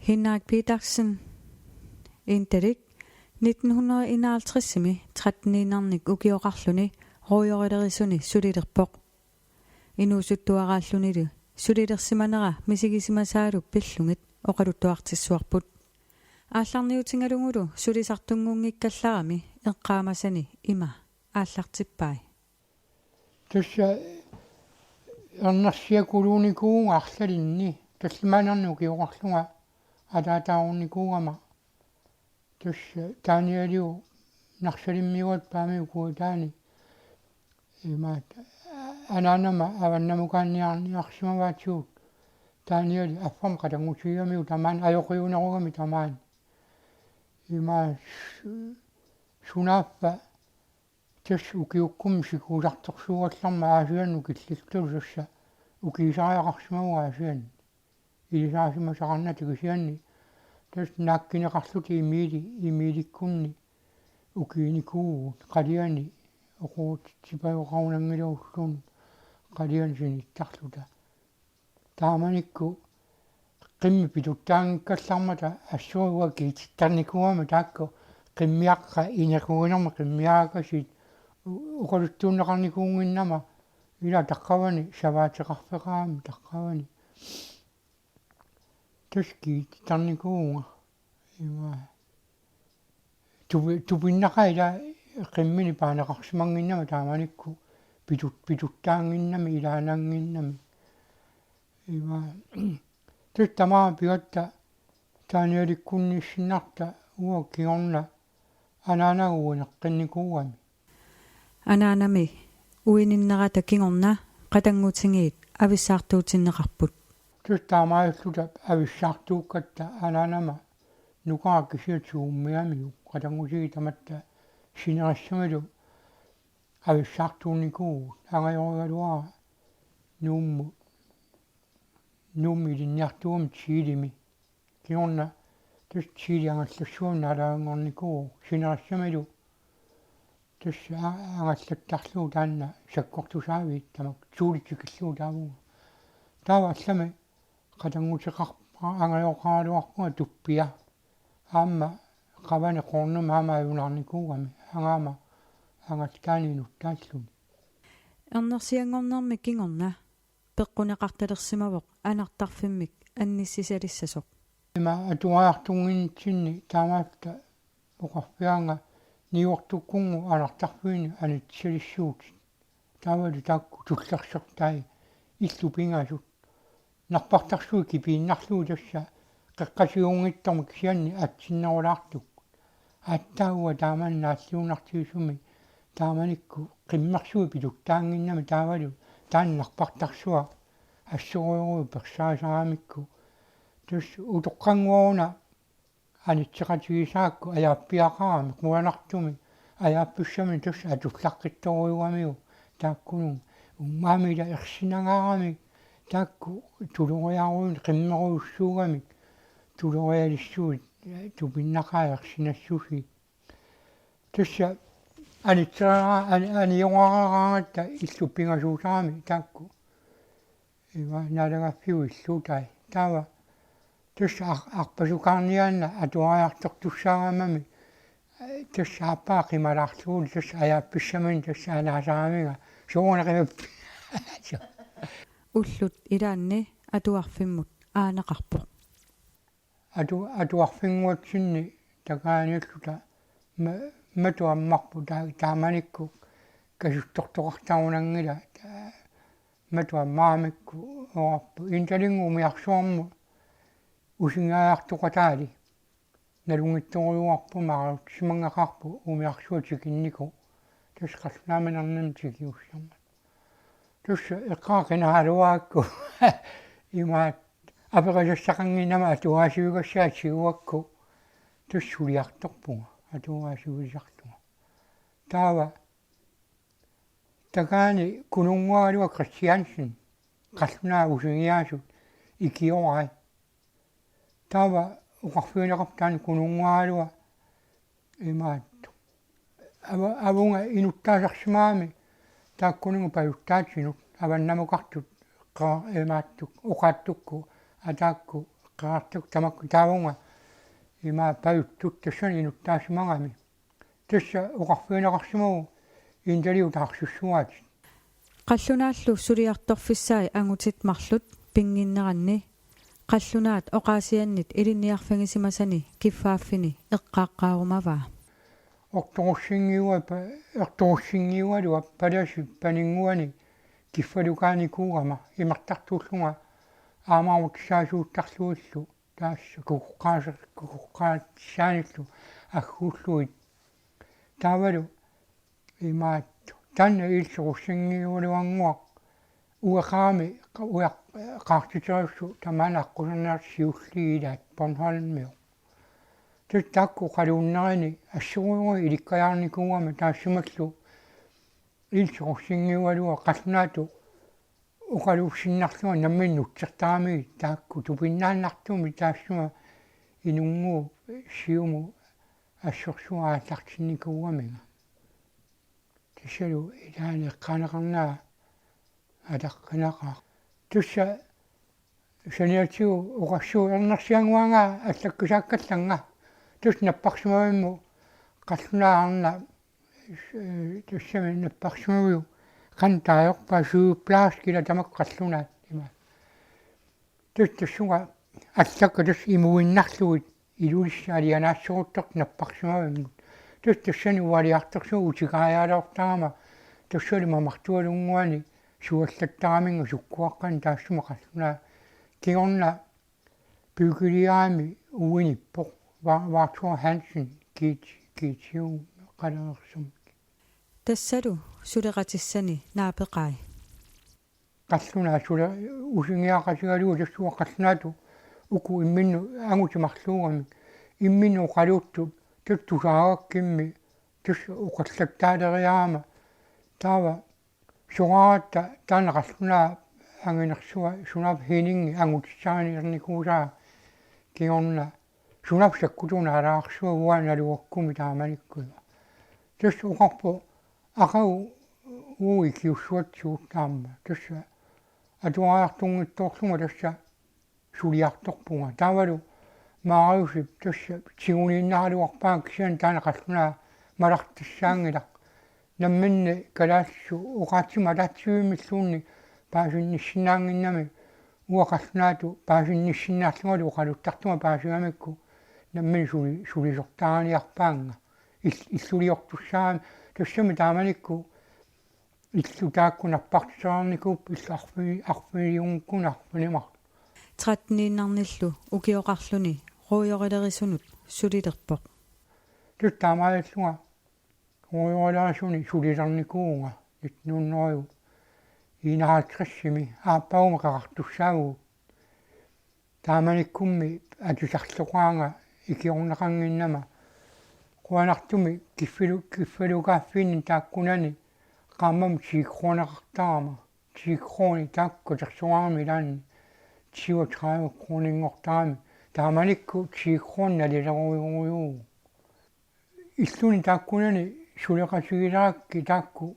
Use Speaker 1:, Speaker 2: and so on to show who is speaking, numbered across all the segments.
Speaker 1: Henrik Petersen Interik 1951 13-inarnik ukioqarluni ruujorilerisuni sulilerpoq inuusuttuaraallunilu sulilersimanera misigisimasaalu pillungit oqaluttuartissuarput аалларниутингалугулу сулисартунгунгиккалларами эққаамасани има ааллартиппай
Speaker 2: тусса ернарсиакулууникуунга арлалинни таллиманарну киоқарлунга алаатаарунникуугама тусса тааниалиу нарсалиммиуат паамиукуу таани имаат анаанама аваннамукаанниарниарсимаваатиут тааниали аффам қатангутиамиу тамаан аёқиунеругами тамаан има сунааппа тас укиуккум сикууларторсуугалларма аасианну киллилтулу сасса укисариақарсимауга аасиан илисаасимасақарна тикисианни тас нааккинеқарлути имииликкунни укииникуугут қалиани оқуут типаюқарунангилуусsuun қалиан синиттарлута тааманикку qimmi pituttaangikkallarmata assuuga kiitittarnikuama taakku qimmiaqqa inequunerma qimmiaakasit uqaluttuunneqarnikuunginnama ila taqqavani savaatiqarpeqaami taqqavani taskiitittarnikuunga ima tupinnaqa ila qimmini paaneqarsimanginnama taamanikku pituttaanginnami ilaananginnami ima tamaa pigatta taanialikkunnissinnarta uokkiorna anaanaguuneqqinikuugami
Speaker 1: анаанами уининнерата кигорна қатангутингиит ависсаартуутиннеқарпут
Speaker 2: тустаамааллута ависсаартууккатта анаанама нукааккисиатсууммиамиу қатангутиги таматта синерассамалу ависсаартуунникуу ангайоригалуара нуумми линниартуум чилими киорна тус чилиангаллассуун налаангорникуу синерассамалу тус ангаллаттарлуу таанна саккортусаавит тамак суулитсикиллуу таавуга таава аллами қатангутеқарпа ангайоқаалуарпуга туппиа аама қаване қорнум аама аюнарникуугами ангаама ангаттаанинут тааллуни
Speaker 1: эрнерсиангорнэрми кигорна пеққунеқарталерсимавоқ анартарфиммик анниссисалиссасоқ
Speaker 2: има атуаартунгинтсинни таамаатта оқарфиаанга ниуортуккунгу анартарфиини анитсалиссуут таавали таакку туллерсертаи иллу пингасут нарпартарсуи кипииннарлуу тасса қеққасиунгиттарми кисианни атсиннерулаартук аттауа тааманнааллуунартигисуми тааманикку қиммерсуи пилуттаангиннами таавалу тааннарпартарсуа ассоруйоруу персаасарамикку тус утоққангууна анитсеқатигисаакку аяаппиақарами қуанартуми аяаппуссами тус атуллаққитторуйуамиу тааккунун уммаамила ерсинагаарами таакку тулуриаруин қиммеруйуссуугами тулуриалиссуит тупиннақаа ерсинассуси тусса анионгаараагатта иллуппингасуусарами таакку ива налагаффиу иллуутай таава тусса арпасукаарниаанна атуариартортуссаарамами тусса аппаа қималаарлугул тусса аяапписсамин тусса анаасарамига суунеқимап
Speaker 1: уллут илаанни атуарфиммут аанеқарпоқ
Speaker 2: атуарфингуатсинни такааниаллута матуаммарпу тааманикку касуттортоқартарунангила матуаммаамикку оорпу инталингумиарсуарму усингаартоқатаали налунгитторуарпу маарутсимангақарпу умиарсуатикиннику тус қаллунааминарнам тикиуссарма тус эққаақинаалуаакку имаат аперасассақангинама атуаасиугассаа сиуакку туссулиарторпуга атуаасиуисартуга таава такаани кунунгуалуа кристиансен қаллунаа усигиаасут икиорай таава уқарфиунеқартаани кунунгуалуа имаатту авунга инуттаасарсимаами тааккунугу паюттаатсинут аваннамукартут имааттук уқааттукку атаакку qeqartuk tamakku taavunga ima payuttut tassan inuttaasimaangami tassa uqarfiinaqarsimugu индалиу таарсуссуаат
Speaker 1: qallunaаллу сулиарторфиссаи ангутит марлут пингиннеранни qallunaat oqaasiannit илинниарфагисимасани киффааффини эққааққаарумаваа
Speaker 2: орторуссингиуа паласи панингуани киффалукааникуугама имартартууллунга аамаарутсаасууттарлуиллу таасса кукуққаатсааниллу аггууллуит таавалу имаат танна илсоруссингиулуангуа уақаами qaartiteriussu tamaanaqqusernaarsиуллигилаат Bornholmиу тутакку қалууннерини ассуруйуи иликкаярникуугама таассумаллу илсоруссингиуалуа қаллунаату уқалуссиннарлуа намминнутсертаами таакку тупиннааннартуми таассума инунгуу сиуму ассорсуааллартинникуугамига тисалу илаани эққаанеқарнаа атаққинақаа тусса саниатиу уқассуу ернерсиангуанга аллаккусааккалланга тус наппарсумавимму қаллунаарна туссами наппарсумавиу қан таajorpa сууплааскила тамак қаллунаат има туссуга аллакка тус имуиннарлуит илулиссаалианаассоруттоқ наппарсумавимму туссани уалиартерсуу утикааjaалоортаама туссали мамартуалунгуани суаллаттарамингу суккуаққан таассума қаллунаа кигорна бюгилиаами уиниппоқ вартуа хансен китиу қалерсум
Speaker 1: тассалу сулеқатиссани наапеқай
Speaker 2: қаллунаа сула усингиақасигалуу тассуа қаллунаату уку имминну ангутимарлуугами имминну қалуuttу туттусаагаккимми тус уқаллаттаалериаама таава сугаатта таана қаллунаа ангинерсуа сунап хининги ангутсааниерникуусаа кигорна сунап саккутуна алаарсуа уаналуаккуми тааманиккуа тус уқарпу ақау уи киуссуатсуут таама тусса атуаартунгиттоорлунга тасса сулиарторпунга таавалу маариусип тасса тигунииннаалуарпаа кисиан таана қаллунаа малартассаангилақ намминни калаассу уqaатсима алаатсуимиллуунни паасинниссинаангиннами уақаллунаату паасинниссиннаарлугалу уqaluттартума паасигамикку наммин сулисортааниарпаанга иллулиортуссаами тассами тааманикку иллу тааккунарпартисаарникууп арфиунгкунарфинимар
Speaker 1: 13-ниннарниллу укиоқарлуни руйорилерисунут сулилерпоқ
Speaker 2: туттаамааллунга руйорилерисуни сулилерникуунга итнууннериу инаатриссими ааппаума қақартуссаагу тааманиккумми атусарлоқаанга икиорнақангиннама қуанартуми киффилукааффиинни тааккунани qaamam siikroonaqartaama siikrooni taakkutersuarmi laanni 37 krooningortaami taamanikku siikroon nalileruйuruйuu иллуни тааккунани сулеқасигилаакки таакку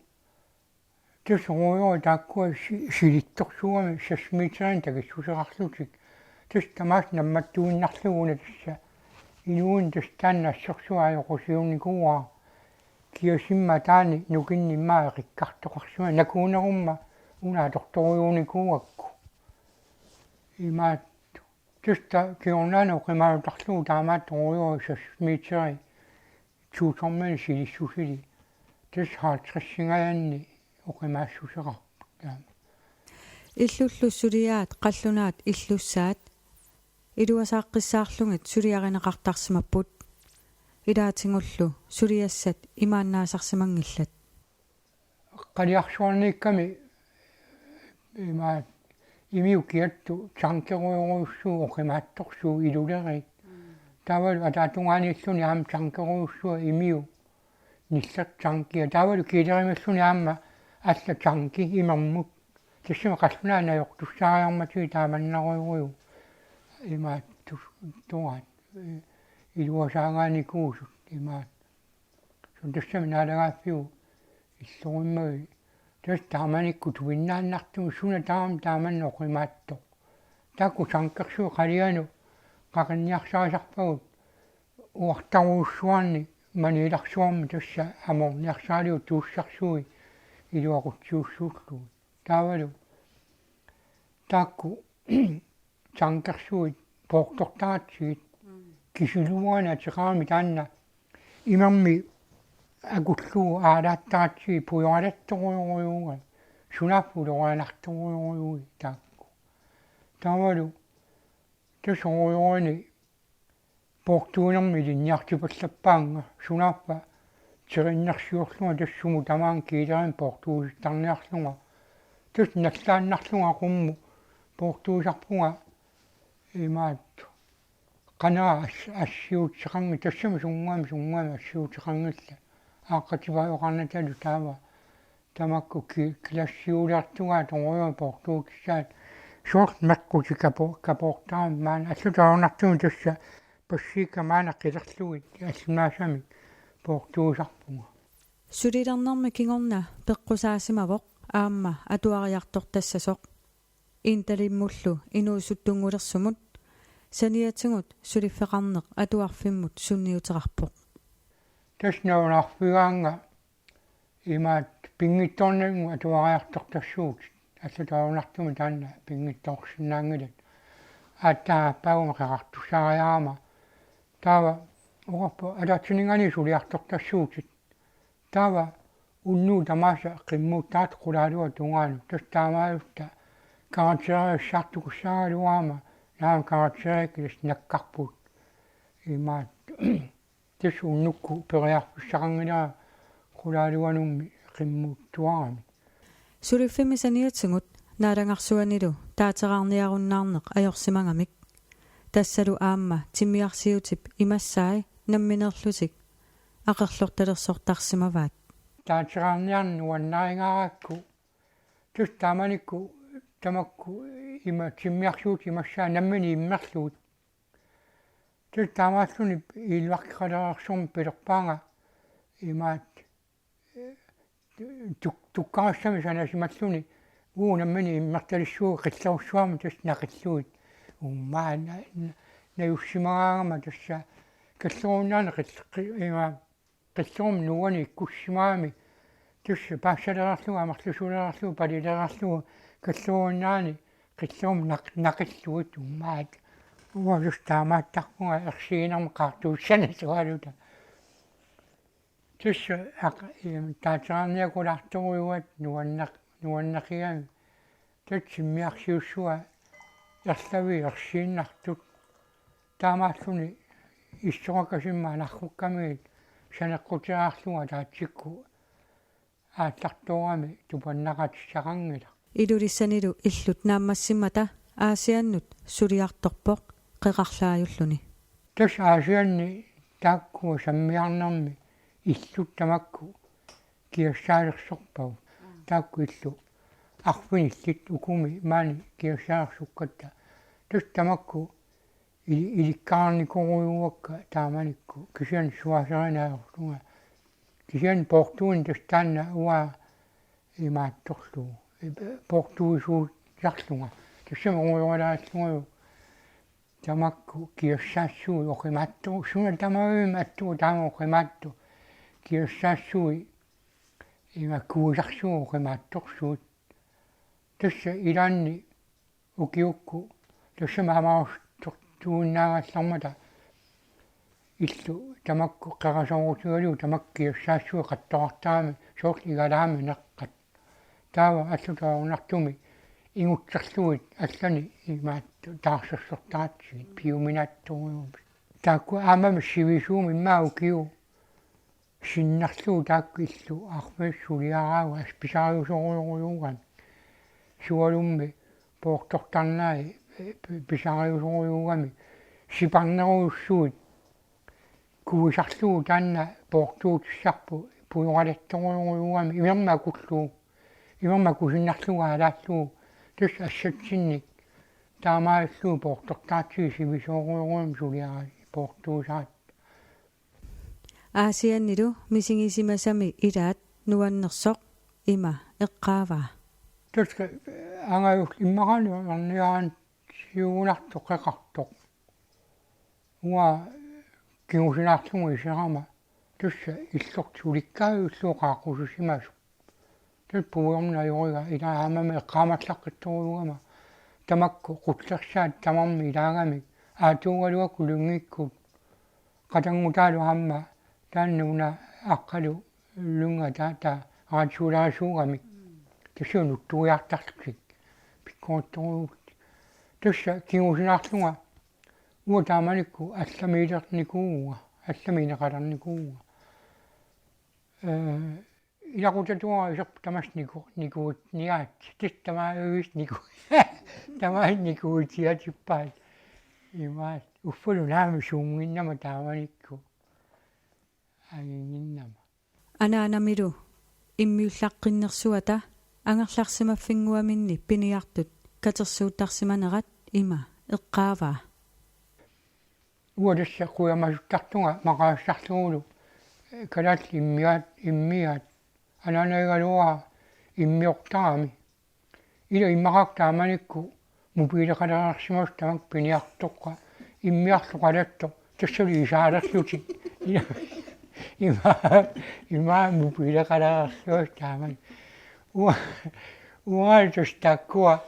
Speaker 2: тусруйоо тааккуа силитторсуами 6 метрин такиссусеқарлутик тус тамаас намматтуиннарлугуна тасса инуун тустаанна ассорсуаажоқусиунникууа киосимма таани нукинниммаа эқиккартоқарсуа накуунерумма унааторторуйууникууакку имаат туста киорнаана оқимаалутарлугу таамаатторуйоо 6 метри чуутормани силиссусили тус хаатриссингаянни оқимаассусеқар таама
Speaker 1: иллуллуссулиаат қаллунаат иллуссаат илуасааққиссаарлугит сулиаринеқартарсимаппут илаатингуллу сулиассат имааннаасарсимангиллат
Speaker 2: қалиарсуарникками имаат имиукиатту чанкеруйоруссуу оқимаатторсуу илулери таавалу атаатунгаанииллуни аама чанкеруйуссуа имиу ниллат чанкия таавалу килеримиллуни аама алла чанки имермут тассима қаллунаа наёртуссаариарматиги тааманнаруйуриу имаат туаат илуасаагааникуусут имаат сунтассами наалагааффиу иллориммаги тас тааманикку туиннааннартуми суна таам тааманно оқимаатто таакку чанкерсуу қалиану qaqinniarsaasarpagut uartaruussuarni maniilarsuarmi tassa amorniarsaaliu tuussarsuui iluaqutsuussuullugu taavalu taakku tankersuit poortortaatsigit kisuluana tiqaami taanna imarmi agullugu aalaаттaatsigi pujoalattoruyorujuuga sunaffuloruanartoruyorujugi taakku taavalu tasoruyuani poortuunermi linniartipallappaanga sunaffa tirinnersiorlunga tassumu tamaan kiilerin poortuusittarniarlunga tus nallaannarlunga qummu poortuusarpunga imaat qanaa assiutseqangi tassami sunguami assiutseqangilla aaqqativayoqarnatalu taava tamakku kilassiuliartugaa toruyo poortuukissaat suort meqquti kapoortaami maana allutaornartumi tassa passiikka maana qilerlugit аллунаасами поортуусарпунга
Speaker 1: сулилернэрми кигорна пеққусаасимавоқ аама атуариартор тассасоқ инталиммуллу инуусуттунгулерсумут саниатсугут сулиффеқарнеқ атуарфиммут сунниутерарпоқ
Speaker 2: таснаунаарфигаанга имаат пингитторнагу атуариартортассуут аллутаунартуми таанна пингитторсинаангилат ааттааппагума қеқартусаариарама таава угаппа алаатсинингани сулиартортассуутит таава уннуу тамааса қиммуттаат қулаалуа тунгаану тастаамаалутта каратериассаартукуссаагалуаама наам каратериаккилас наккарпут имаат тис уннукку периарпуссақангилаа қулаалуанумми қиммуттуарами
Speaker 1: сулиффими саниатсугут наалангарсуанилу таатераарниаруннаарнеқ ajorsimangамик тассалу аама тиммиарсиутип имассаи намминерлутик ақерлорталерсортарсимаваат
Speaker 2: таатераарниарну уаннаарингараакку тус тааманикку тамакку има тиммиарсуут имассаа наммини иммерлуут тус таамааллуни илуаққалерарсуум пилерпаанга имаат tukkarussami sanasimalлуни наммини иммерталиссуу қилларусsuarmi тус нақиллуит уммаа наюссимаагама тасса каллеруннаана има qillum nuani ikkussimaami tussi paassaleerarlugu amarlusuleerarlugu palileerarlugu kalluunnaani qillum naqillugut ummaat uvalus taamaattarpunga ersiinarma qaartuussana sualuta tussi taaterarniakulartoruuat nuannaqigami tatsimmiarsiussua erlavi ersiinnartut taamaalluni issоракасимма анарруккамигит санеққутераарлунга таатсикку ааттартуурами тупаннақатиссақангила
Speaker 1: илулиссанилу иллут нааммассиммата аасианнут сулиарторпоқ қеқарлааюллуни
Speaker 2: тас аасианни таакку саммиарнарми иллут тамакку киассаалерсорпау таакку иллу арфиниллит укуми маани киассаалерсуккатта тас тамакку иликкаарникоруйуакка тааманикку кисиан суасеринааортунга кисиан портуин тастаанна уа имаатторлу портуисуут жарлунга тассаморуйуалааллугаю тамакку киассаассуи оқимаатту суна тамаавиматту таама оқимаатту киассаассуи имаккуусарсуу оқимаатторсуут тасса илаанни укиукку тассамаамаарус тууннаагаллармата иллу тамакку қерасоорутигалу тамаккиассаассуи қаттоартаами соорл игалаами неққат таава аллутаорнартуми ингутсерлуит аллани имаатту таарсерсортаатсигит пиуминатторуйум таакку аамами сивисуumi иммаа укиу синнарлуу таакку иллу арфиссулиараава асписариусоруйоруйуган суалумми пооқтортарнаи писариусоруйугами сипарнеруйуссуут куусарлуу таанна портуутиссарпу пуйоралатторуйугами имерма кусиннарлуга алааллуу тус ассатсинник таамааллуу портортаатсиги сивисооруйугами сулиара портуусаат
Speaker 1: аасианнилу мисигисимасами илаат нуаннерсоқ има эққааваа
Speaker 2: тус ангаюл иммагану арниаан сиугунарто қеқартоқ уа киусинарлугу исерама тусса иллортуликкааю иллуоқааққусусимасу тус пуйорна юрига илаамами эққаамаллаққитторулугама тамакку қутсерсаат тамарми илаагами аатуугалуакку лунгикку қатангутаалу хамма тааннуна аққалу лунга таата аатсуулаасуугами тусуун уттуиартарлутик пиккоотторуут тусса киусинарлуга уа тааманикку алламиилерникууга алламинеқалерникууга илақутатуара исерп тамасникуут ниаат титтамааюгис нику тамаанникуутиатиппаат имаат уффулу наами суунгиннама тааманикку агингиннама
Speaker 1: анаанамилу иммиуллаққиннерсуата ангерларсимаффингуаминни пиниартут катерсуутарсиманерат има эққааваа
Speaker 2: уадасса куямасуттартунга мақаассарлугулу калаат иммиат анаанайгалуа иммиортарами ила иммақақ тааманикку мупилеқалерарсимас тамак пиниартоққа иммиарлуқалатто тассали исаалерлути има мупилеқалерарсуас таамани уаалтус таккуа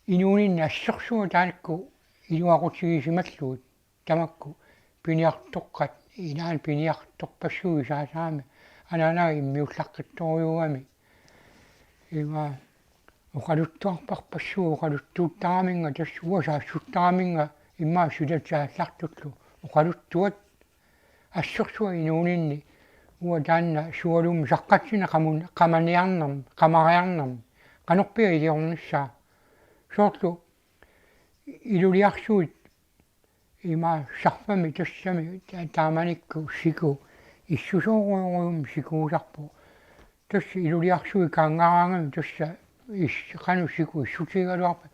Speaker 2: инуунинна ассерсуа таалкку илуақутигисималлуут тамакку пиниартоққат инаан пиниарторпассуи саасаами анаанаа иммиуллаққитторюугами има оқалуттуарпарпассуу оқалуттууттараминга тассуа саассуттараминга иммаа сулатсааллартуллу оқалуттуат ассерсуа инуунинни уа таанна суалум саққатсина қаманиарнерм қамариарнерм канорпиа илиорниссаа соорлу илулиарсуит има сарфами тассами тааманикку сику иссусооруйум сикуусарпу тасси илулиарсуи каангараангами тасса исқану сику иссутигалуарпа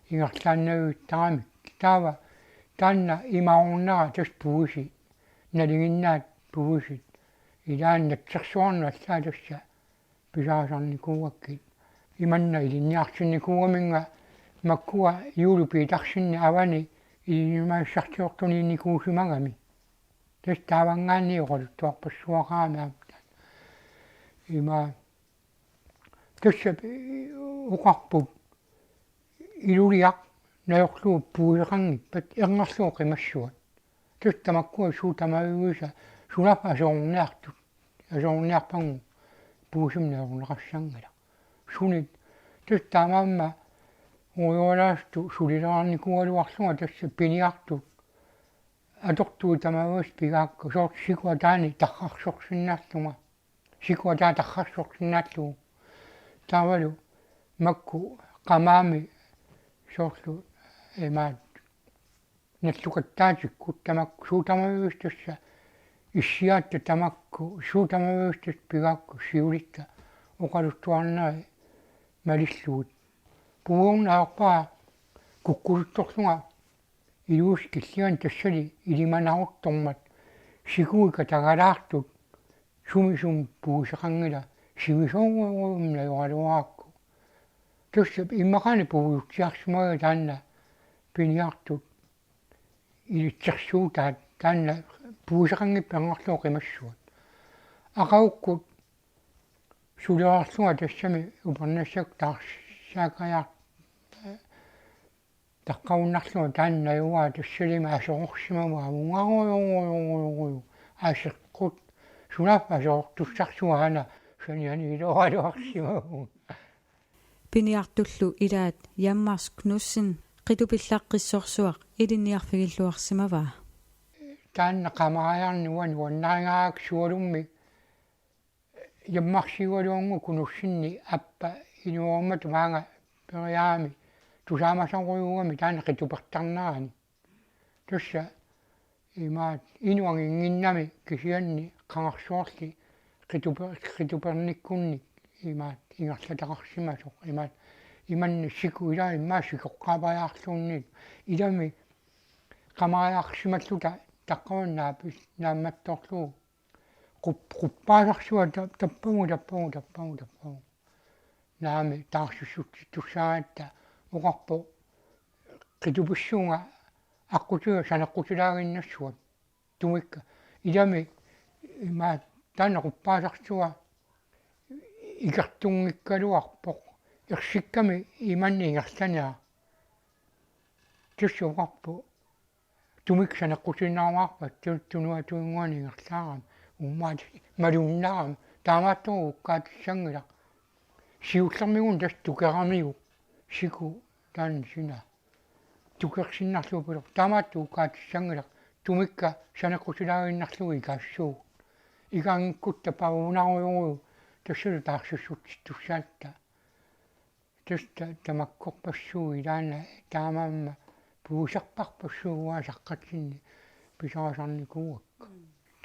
Speaker 2: ингерлааннавиуттарами таава таанна имаорнера тас пууси налингиннаат пуусит илаан натсерсуарна аллаа тасса писаасарникууаккит иманна илинниарсинникуугаминга маккуа юулупиитарсинни авани илимаассартиортуниинникуусимагами тас таавангаанни оқалуттуарпассуақаами аамта има тасса уқарпут илулиақ наёрлуу пуилеқангиппат ернерлуу қимассуат тас тамаккуа суутамаюгиса сулапа асоорниартут асоорниарпангу puusimneorneqassangala sunit tus taamamma ujualaastu sulileraarnikualuarlunga tassa piniartut atortuu tamaguus pigaakku soort sikua taani tarrarsorsinnaallunga sikua taa tarrarsorsinnaalluu taavalu makku qamaami soorlu emaat nallukattaatikkut tamakku suutamaguus tassa иссиаатта тамакку суутамавиустас пигаакку сиулитта оқалуттуарнаа малиллуут пуурнаарпаа куккулутторлунга илуус киллиан тассали илиманарутормат сикуика тагалаартут сумисум пуусеқангила сивисоорумна юалуаакку тассап иммақани пуuyutsiarsimага таанна пиниартут илитсерсуутаат таанна puusaqangippanngorluo qimassuat aqaukku sulearlunga tassami upernassak taarsaakaya taqqaunnarlunga taannayuaa tassalima asoorsimama ungaruyu aseqqut sunappa asoortussarsuaana saniani iloaluarsimagu
Speaker 1: piniartullu ilaat jammars knussin qitupillaqqissorsuaq ilinniarfigilluarsimavaa
Speaker 2: таанна qamarajarnuan uannarigaak sualummi яммарсигуалуангу кунуссинни аппа инуормату маанга периаами тусаамасаруйугами таана qitupертарнарани тусса имаат инуангингиннами кисианни qangarsuarli qitupernikkunni имаат ингерлатақарсимасоқ имаат иманни сику илаа иммаа сикоққаапаяарлуунни илами qamarajarsimallута таққаваннаапис наамматторлуу quppaasarsuа таппагу наами таарсуссутти туссааратта оқарпо qitupussuunga аққутуа санеққутулаагиннассуат тумикка илами има таана қуппаасартуа икартунгиккалуарпоқ ерсикками иманни ингерланиа туссуақарпу тумик санеққутунаармаарпат тунуа туингуани ингерлаарам уммаат малуннаарам таамааттору уккаатиссангила сиуллэрмигун тас тукерамигу сику таан сина тукерсиннарлуупилу таамаатту уккаатиссангила тумикка санеққутулаагиннарлуги каассуу игаангиккутта паунаруйору тассулу таарсуссут туссаатта таста тамаккорпассуу илаана таамаамма puusarparpassuugaa saqqatsinni pisaasarnikuuakka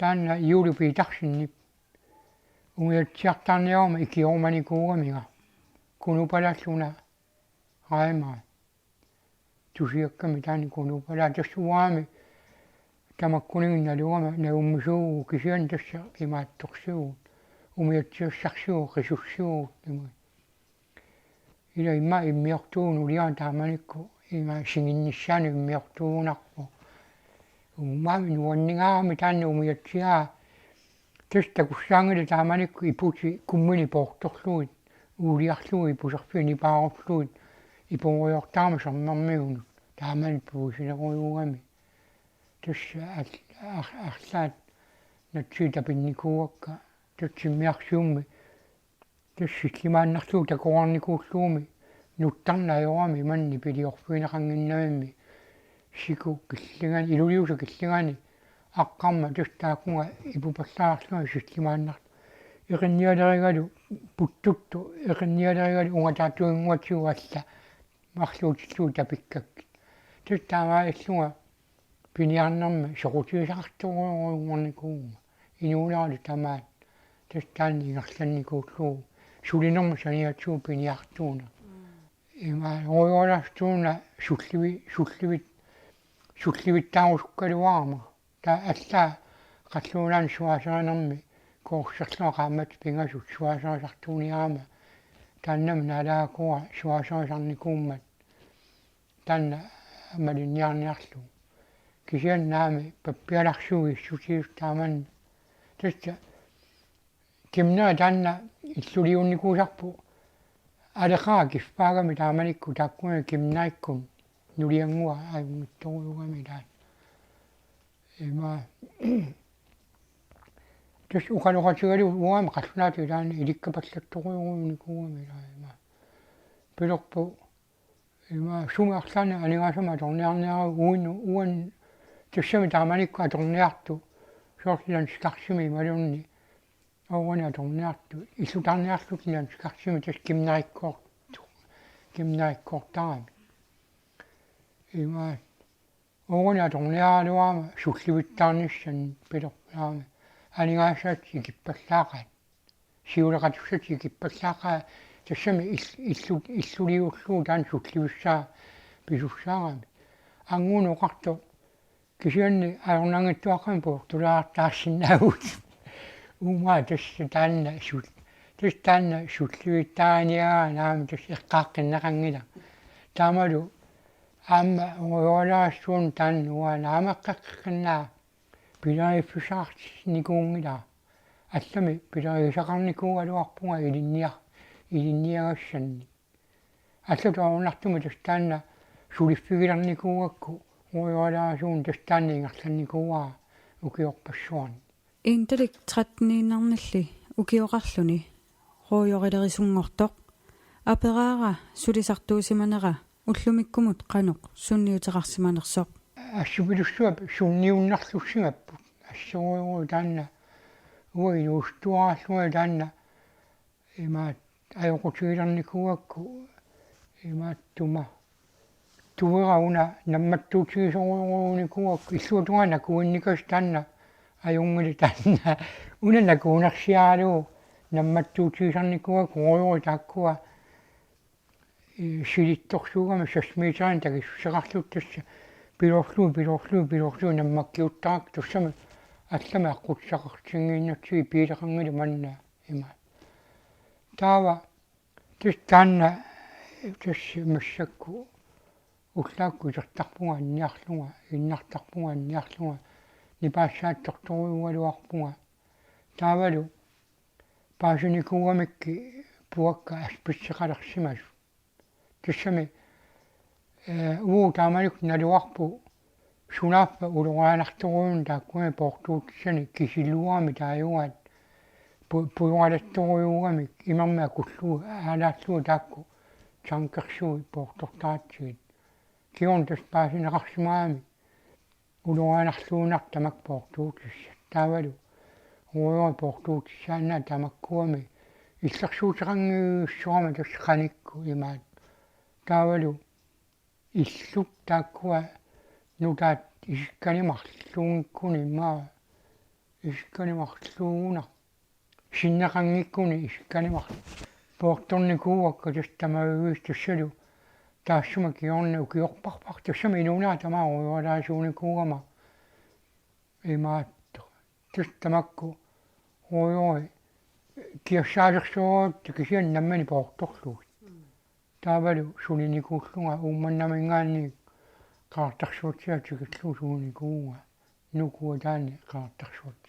Speaker 2: taanna iulupitарсиннип умиатсиартаарниарма икиорманикуугамига кунупалаллуна раимаа тусиакками таани кунупалаа тассуаами тамаккунигинналугама науммисуугу кисиан тасса имаатторсуугу умиатсиассарсуугу қисуссуугу тима ила имма иммиортуун улиан тааманикку има сигинниссаани иммиортуунарпу уммаами нуаннингаарами таанна умиатсиаа таста куссаангили тааманикку ипути куммини поорторлуит уулиарлуи пусерфини паарорлуит ипонгуйортаама сарнармигуну таамани пуусинеруйуугами тасса арлаат натсита пинникууакка татсиммиарсуумми тассиллимааннарлуу такоарникууллууми нуттарнаайорами манни пилиорфуинеқангиннамимми сику киллигани илулиуса киллигани аққарма тустааккунга ипупаллаарлуга силлимааннар иқинниалеригалу путтутту иқинниалеригалу унгатаатуингуатсуалла марлуутиллуу тапиккакки тустаамааллуга пиниарнарми соқутиисақартуруйуарникууга инуулаарли тамаат тустаанни ингерланникууллуу сулинерма саниатсуу пиниартууна има оёластууна сулливиттаарусуккалуарма та алла қаллуунаан суасаанерми коорсерлуа qaammat пингасут суасаасартууниаама тааннам налаакуа суасаасарникууммат таанна малинниарниарлу кисианнаами паппиаларсуги сутиустааман таста кимнаа таанна иллулиунникуусарпу алеқаа киффаагами тааманикку тааккуна кимнаиккун нулиангуа аиммитторуйугами таан има тус укалоқатигалу уаама қаллунаати таани иликкапаллатторуйугуникуугами таима пилорпу има сумаарлаана алигаасама торниарниару уан тассами тааманикку аторниарту соорлан скарсими малунни оона торниарту иллутарниарлутниан скарсими тас кимнаиккортарами има оона торниаалуама сулливиттаарнissan пилорпаами алигаасаат икиппаллаақат сиулеқатуссат икиппаллаақаа тассами иллулиуллуу таан сулливиссаа писуссаарами ангууну оқарто кисианни аернангиттуаққами пуортулаартаассинаагут умаа тасса таанна сулливиттааниаа наами тасса эққааққиннеқангила таамалу аама оёлаассуун тааннуа наамеққаққиннаа пилаиффисаартникуунгила аллами пилаисақарникуугалуарпунга илинниагассанни аллатоорнартуми тастаанна сулиффигиларникуугакку оёлаасуун тастаанни ингерланникууаа укиорпассуарни
Speaker 1: инталик 13-ниннарналли укиоқарлуни роойорилерисунгортоқ апераара сулисартуусиманера уллумиккумут қаноқ сунниутеқарсиманерсоқ
Speaker 2: ассупилуссуап сунниуннарлуссигаппут ассоруйору таанна уинуустуаарлуга таанна имаат аёқутигиларникуугакку имааттума туверауна намматтуутигисоруйоруникуугакку иллуутугана куинникас таанна аюнгили таанна унана куунарсиаалуу намматтуутигисарникуугакку оёри тааккуа силитторсуугами сасмиитаан тагиссусеқарлут тасса пилорлуу наммаккиуттарак туссами аллами аққутсақартингииннатсиги пиилеқангили манна има таава тус таанна тасси массакку уллаакку исертарпунга анниарлунга иннартарпунга анниарлунга нипаассааттортуруалуарпунга таавалу паасуникууамикки пуакка асписсеқалерсимасу тассами уу таамалук налуарпу сунаарпа улораанарторуун тааккуми портуутсани кисилуарми тааюгаат пуйоралатторуйуугамик имармаа куллуу аалааллуу таакку чанкерсуи портортаатсигит киорн тас паасинеқарсимаами улораанарлуунар тамак портуутсissa таавалу уйор портуутсаанаа тамаккуами иллерсуутеқангиуссуарма тас қаникку имаат таавалу иллук тааккуа нутаат исикканимарлуунгиккуни имаа исикканимарлуугунар синнеқангиккуни исикканимар поорторникууакка тас тамавигис тассалу таассума киорна укиорпарпар тассама инунаа тамаа уйорлаасууникуугама имаатто тас тамакку уйори киерсаалерсуут кисиан наммани поорторлуут таавалу сулиникууллунга уумманнамингаанни qaartarsuutiatigitluu suunikууga nukua taani qaartarsuut